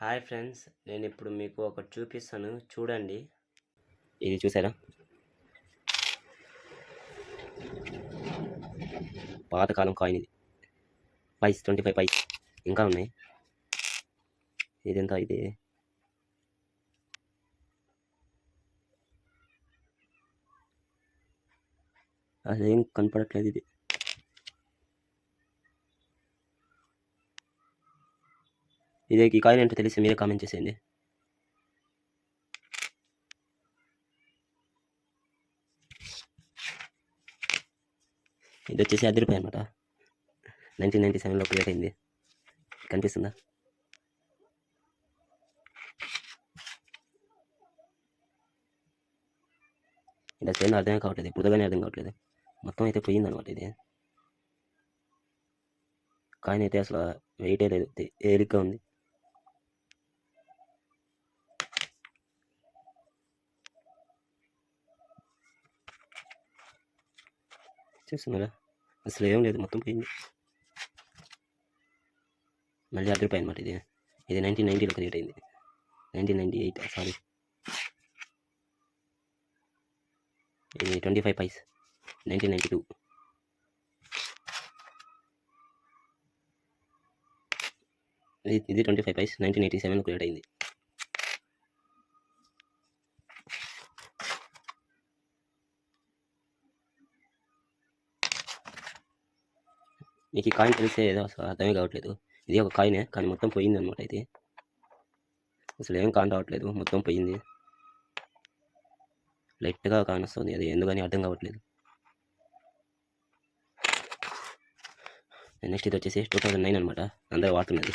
Hi friends, నేను ఇప్పుడు మీకు ఒకటి చూపిస్తాను, చూడండి. ఇది చూసారా? పాతకాలం కాయిన్ ఇది. పైస్ 25 పైస్ ఇంకా ఉన్నాయి. ఇదెంత? ఇది అదేం కనపడట్లేదు. ఇది ఈ కాయిన్ ఏంటో తెలిసి మీరే కామెంట్ చేసేయండి. ఇది వచ్చేసి రూ. 10 అనమాట. 1997లో క్రియేట్ అయింది. కనిపిస్తుందా? ఇలా చేయడం అర్థమే కావట్లేదు, పుదగానే అర్థం కావట్లేదు. మొత్తం అయితే పోయిందనమాట. ఇది కాయిన్ అయితే అసలు వెయిటే లేదు, తేలిగ్గా ఉంది. చూస్తున్నారా? అసలు ఏం లేదు, మొత్తం పోయింది. మళ్ళీ రూ. 10 అనమాట. ఇది 1990లో క్రియేట్ అయింది. 1998 సారీ. ఇది 25 పైస్ 1992. ఇది 25 పైస్ 1987లో క్రియేట్ అయింది. మీకు ఈ కాయిన్ తెలిసే ఏదో అసలు అర్థమే కావట్లేదు. ఇది ఒక కాయినే, కానీ మొత్తం పోయింది అనమాట. ఇది అసలు ఏం కాన్ రావట్లేదు, మొత్తం పోయింది. లైట్గా కానొస్తుంది, అది ఎందుకని అర్థం కావట్లేదు. నెక్స్ట్ ఇది వచ్చేసి 2009 అనమాట. అందరూ వాడుతున్నది.